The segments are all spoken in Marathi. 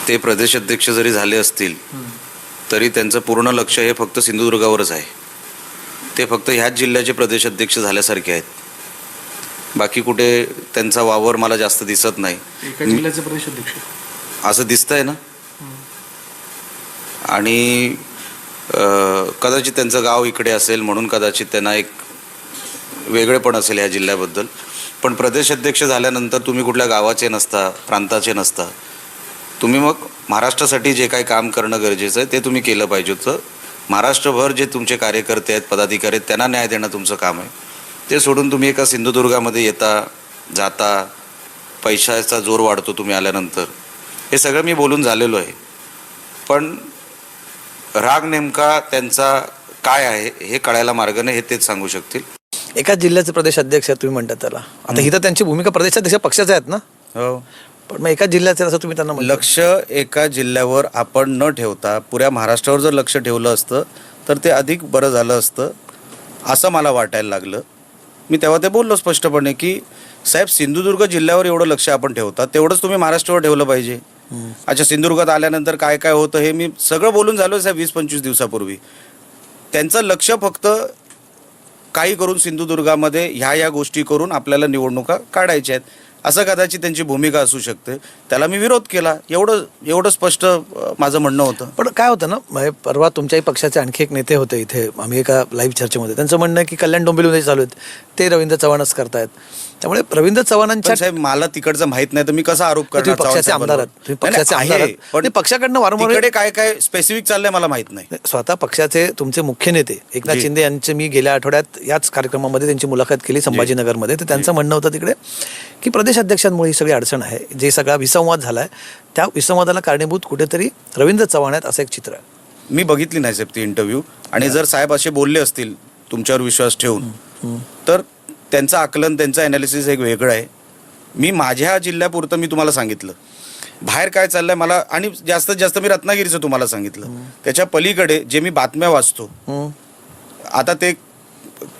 ते प्रदेशाध्यक्ष जरी झाले असतील तरी त्यांचं पूर्ण लक्ष हे फक्त सिंधुदुर्गावरच आहे. ते फक्त ह्याच जिल्ह्याचे प्रदेशाध्यक्ष झाल्यासारखे आहेत. बाकी कुठे त्यांचा वावर मला जास्त दिसत नाही. एका जिल्ह्याचे प्रदेशाध्यक्ष असं दिसतंय ना. आणि कदाचित त्यांचं गाव इकडे असेल म्हणून कदाचित त्यांना एक वेगळेपण असेल ह्या जिल्ह्याबद्दल. पण प्रदेशाध्यक्ष झाल्यानंतर तुम्ही कुठल्या गावाचे नसता, प्रांताचे नसता. तुम्ही मग महाराष्ट्रासाठी जे काही काम करणं गरजेचं आहे ते तुम्ही केलं पाहिजे होतं. महाराष्ट्रभर जे तुमचे कार्यकर्ते आहेत, पदाधिकारी आहेत, त्यांना न्याय देणं तुमचं काम आहे. ते सोडून तुम्ही एका सिंधुदुर्गामध्ये येता जाता, पैशाचा जोर वाढतो तुम्ही आल्यानंतर. हे सगळं मी बोलून झालेलो आहे. पण राग नेमका त्यांचा काय आहे हे कळायला मार्ग नाही, हे तेच सांगू शकतील. एका जिल्ह्याचे प्रदेश अध्यक्ष तुम्ही म्हणतात त्याला. आता ही तर त्यांची भूमिका प्रदेशाध्यक्ष पक्षाचे आहेत ना. हो, पण मग एका जिल्ह्याचे असं तुम्ही त्यांना लक्ष एका जिल्ह्यावर आपण न ठेवता पुऱ्या महाराष्ट्रावर जर लक्ष ठेवलं असतं तर ते अधिक बरं झालं असतं असं मला वाटायला लागलं. मी तेव्हा ते बोललो स्पष्टपणे की साहेब, सिंधुदुर्ग जिल्ह्यावर एवढं लक्ष आपण ठेवता तेवढंच तुम्ही महाराष्ट्रावर ठेवलं पाहिजे. अच्छा, सिंधुदुर्गात आल्यानंतर काय काय होतं हे मी सगळं बोलून झालो साहेब 20-25 दिवसापूर्वी. त्यांचं लक्ष फक्त काही करून सिंधुदुर्गामध्ये ह्या गोष्टी करून आपल्याला काढायच्या आहेत असं कदाचित त्यांची भूमिका असू शकते. त्याला मी विरोध केला. एवढं स्पष्ट माझं म्हणणं होतं. पण काय होतं ना, परवा तुमच्याही पक्षाचे आणखी एक नेते होते इथे, आम्ही एका लाईव्ह चर्चेमध्ये. त्यांचं म्हणणं आहे की कल्याण डोंबिवलीमध्ये चालू आहेत ते रवींद्र चव्हाणच करतायत. त्यामुळे रवींद्र चव्हाणांच्या साहेब मला तिकडचं माहित नाही तर मी कसा आरोप करणार. पक्षाचे आमदार आहेत, पण पक्षाकडनं वारंवार काय काय स्पेसिफिक चाललंय मला माहित नाही. स्वतः पक्षाचे तुमचे मुख्य नेते एकनाथ शिंदे यांचे मी गेल्या आठवड्यात याच कार्यक्रमामध्ये त्यांची मुलाखत केली संभाजीनगरमध्ये. तर त्यांचं म्हणणं होतं तिकडे की प्रदेशाध्यक्षांमुळे ही सगळी अडचण आहे. जे सगळा विसंवाद झाला आहे त्या विसंवादाला कारणीभूत कुठेतरी रवींद्र चव्हाण आहेत असं एक चित्र आहे. मी बघितली नाही साहेब ती इंटरव्ह्यू. आणि जर साहेब असे बोलले असतील तुमच्यावर विश्वास ठेवून तर त्यांचं आकलन, त्यांचं ॲनालिसिस एक वेगळं आहे. मी माझ्या जिल्ह्यापुरतं मी तुम्हाला सांगितलं. बाहेर काय चाललंय मला, आणि जास्तीत जास्त मी रत्नागिरीचं तुम्हाला सांगितलं. त्याच्या पलीकडे जे मी बातम्या वाचतो, आता ते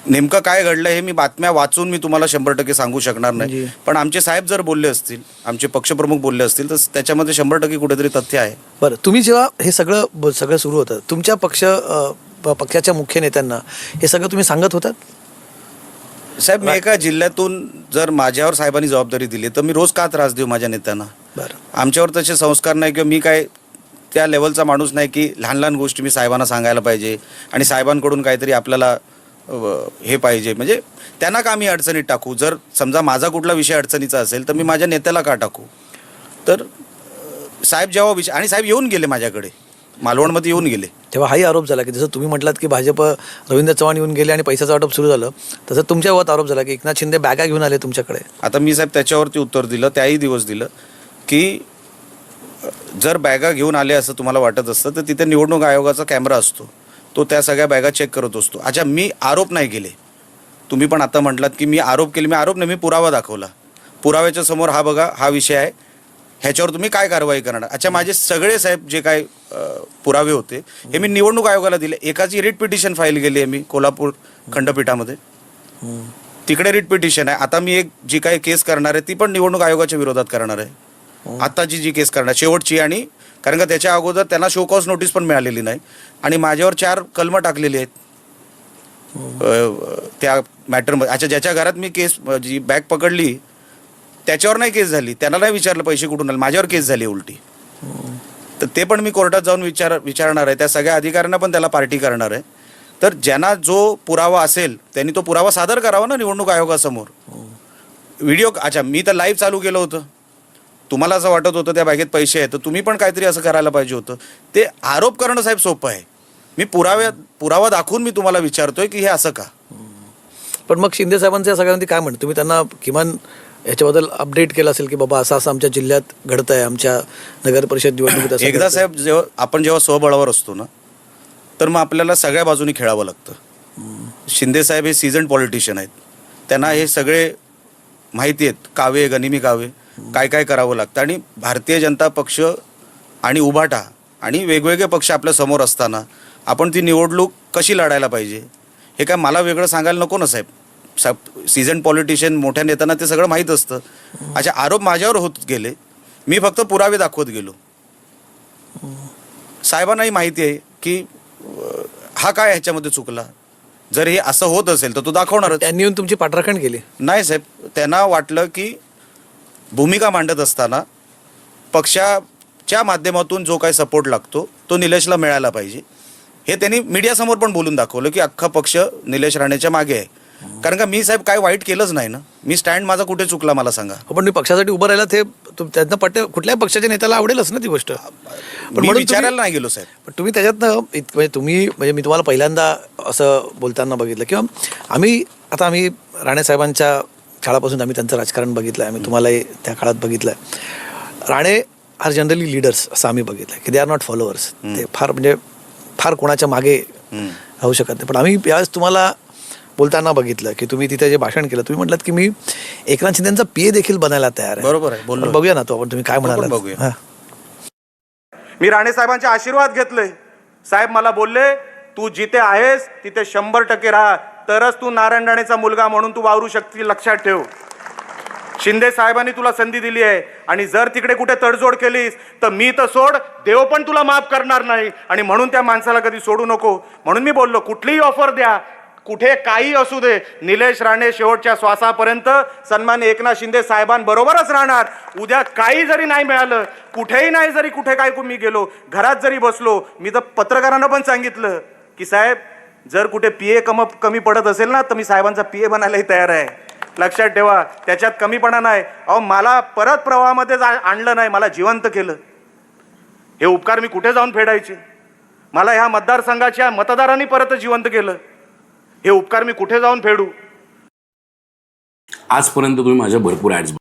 नेमकं काय घडलं हे मी बातम्या वाचून मी तुम्हाला 100% सांगू शकणार नाही. पण आमचे साहेब जर बोलले असतील, आमचे पक्षप्रमुख बोलले असतील तर त्याच्यामध्ये 100% कुठेतरी तथ्य आहे. बरं, तुम्ही जेव्हा हे सगळं सुरू होतं तुमच्या पक्षाच्या मुख्य नेत्यांना हे सगळं तुम्ही सांगत होतात? साहेब, मी एका जिल्ह्यातून जर माझ्यावर साहेबांनी जबाबदारी दिली तर मी रोज का त्रास देऊ माझ्या नेत्यांना? बरं, आमच्यावर तसे संस्कार नाही किंवा मी काय त्या लेवलचा माणूस नाही की लहान लहान गोष्टी मी साहेबांना सांगायला पाहिजे आणि साहेबांकडून काहीतरी आपल्याला हे पाहिजे. म्हणजे त्यांना का मी अडचणीत टाकू? जर समजा माझा कुठला विषय अडचणीचा असेल तर मी माझ्या नेत्याला का टाकू? तर साहेब जेव्हा आणि साहेब येऊन गेले माझ्याकडे, मालवणमध्ये येऊन गेले, तेव्हा हाही आरोप झाला की जसं तुम्ही म्हटलात की भाजप रवींद्र चव्हाण येऊन गेले आणि पैशाचं वाटप सुरू झालं, तसं तुमच्यावर आरोप झाला की एकनाथ शिंदे बॅगा घेऊन आले तुमच्याकडे. आता मी साहेब त्याच्यावरती उत्तर दिलं, त्याही दिवस दिलं की जर बॅगा घेऊन आले असं तुम्हाला वाटत असतं तर तिथे निवडणूक आयोगाचा कॅमेरा असतो, तो त्या सगळ्या बॅगा चेक करत असतो. अच्छा, मी आरोप नाही केले. तुम्ही पण आता म्हटलात की मी आरोप केले. मी आरोप नाही, मी पुरावा दाखवला. पुराव्याच्या समोर हा बघा, हा विषय आहे, ह्याच्यावर तुम्ही काय कारवाई करणार? अच्छा, माझे सगळे साहेब जे काय पुरावे होते हे मी निवडणूक आयोगाला दिले. एकाची रिट पिटिशन फाईल केली आहे मी कोल्हापूर खंडपीठामध्ये, तिकडे रिट पिटिशन आहे. आता मी एक जी काही केस करणार आहे ती पण निवडणूक आयोगाच्या विरोधात करणार आहे. आत्ताची जी केस करणार शेवटची, आणि कारण का त्याच्या अगोदर त्यांना शो कॉज नोटीस पण मिळालेली नाही आणि माझ्यावर 4 कलमं टाकलेली आहेत त्या मॅटरमध्ये. अच्छा, ज्याच्या घरात मी केस जी बॅग पकडली त्याच्यावर नाही केस झाली, त्यांना नाही विचारलं पैसे कुठून आले, माझ्यावर केस झाली उलटी. तर ते पण मी कोर्टात जाऊन विचारणार आहे. त्या सगळ्या अधिकाऱ्यांना पण त्याला पार्टी करणार आहे. तर ज्यांना जो पुरावा असेल त्यांनी तो पुरावा सादर करावा ना निवडणूक आयोगासमोर. व्हिडिओ, अच्छा मी तर लाईव्ह चालू केलं होतं, तुम्हाला असं वाटत होतं त्या बॅगेत पैसे आहेत तर तुम्ही पण काहीतरी असं करायला पाहिजे होतं. ते आरोप करणं साहेब सोपं आहे. मी पुरावा दाखवून मी तुम्हाला विचारतोय की हे असं का. पण मग शिंदे साहेबांच्या सगळ्यांनी काय म्हणतं, तुम्ही त्यांना किमान याच्याबद्दल अपडेट केलं असेल की बाबा असं आमच्या जिल्ह्यात घडत आहे, आमच्या नगर परिषद निवडणुकीत? एकदा साहेब आपण जेव्हा स्वबळावर असतो ना तर मग आपल्याला सगळ्या बाजूनी खेळावं लागतं. शिंदे साहेब हे सीझन्ड पॉलिटिशियन आहेत, त्यांना हे सगळे माहिती आहेत, कावे गनिमी कावे काय काय करावं लागतं. आणि भारतीय जनता पक्ष आणि उभाटा आणि वेगवेगळे पक्ष आपल्या समोर असताना आपण ती निवडणूक कशी लढायला पाहिजे हे काय मला वेगळं सांगायला नको ना साहेब. सीझन पॉलिटिशियन मोठ्या नेत्यांना ते सगळं माहीत असतं. अच्छा, आरोप माझ्यावर होत गेले, मी फक्त पुरावे दाखवत गेलो. साहेबांनाही माहिती आहे की हा काय ह्याच्यामध्ये चुकला. जर हे असं होत असेल तर तो दाखवणारच. त्यांनी येऊन तुमची पाठराखण केली. नाही साहेब, त्यांना वाटलं की भूमिका मांडत असताना पक्षाच्या माध्यमातून जो काही सपोर्ट लागतो तो निलेशला मिळायला पाहिजे. हे त्यांनी मीडियासमोर पण बोलून दाखवलं की अख्खा पक्ष निलेश राणेच्या मागे आहे. कारण का मी साहेब काय वाईट केलंच नाही ना. मी स्टँड माझा कुठे चुकला मला सांगा. पण तुम्ही पक्षासाठी उभं राहिला ते त्यांना पटते. कुठल्याही पक्षाच्या नेत्याला आवडेलच ना ती गोष्ट. मी विचारायला नाही गेलो साहेब. पण तुम्ही त्याच्यातनं म्हणजे मी तुम्हाला पहिल्यांदा असं बोलताना बघितलं किंवा आम्ही राणे साहेबांच्या काळापासून आम्ही त्यांचं राजकारण बघितलं आहे. आम्ही तुम्हालाही त्या काळात बघितलं आहे. राणे आर जनरली लीडर्स असं आम्ही बघितलं की दे आर नॉट फॉलोअर्स. ते फार कोणाच्या मागे राहू शकत नाही. पण आम्ही यावेळेस तुम्हाला बोलताना बघितलं की तुम्ही तिथे जे भाषण केलं, तुम्ही म्हटलात की मी एकनाथ शिंदेचा PA देखील बनायला तयार आहे. बरोबर आहे, बोललो. बघूया ना तो आपण तुम्ही काय म्हणाला बघूया. मी राणे साहेबांचे आशीर्वाद घेतले. साहेब मला बोलले तू जिथे आहेस तिथे 100% राहा, तरच तू नारायण राणेचा मुलगा म्हणून तू वावरू शकतील, लक्षात ठेव. शिंदे साहेबांनी तुला संधी दिली आहे आणि जर तिकडे कुठे तडजोड केलीस तर मी तर सोड, देव पण तुला माफ करणार नाही. आणि म्हणून त्या माणसाला कधी सोडू नको. म्हणून मी बोललो कुठलीही ऑफर द्या, कुठे काही असू दे, निलेश राणे शेवटच्या श्वासापर्यंत सन्मान्य एकनाथ शिंदे साहेबांबरोबरच राहणार. उद्या काही जरी नाही मिळालं, कुठेही नाही, जरी कुठे काय मी गेलो, घरात जरी बसलो, मी तर पत्रकारांना पण सांगितलं की साहेब जर कुठे PA कमी पडत असेल ना तर मी साहेबांचा PA बनायलाही तयार आहे. लक्षात ठेवा, त्याच्यात कमीपणा नाही. अहो मला परत प्रवाहामध्ये आणलं नाही, मला जिवंत केलं. हे उपकार मी कुठे जाऊन फेडायचे? मला ह्या मतदारसंघाच्या मतदारांनी परत जिवंत केलं. हे उपकार मी कुठे जाऊन फेडू? आजपर्यंत तुम्ही माझ्या भरपूर ॲड्स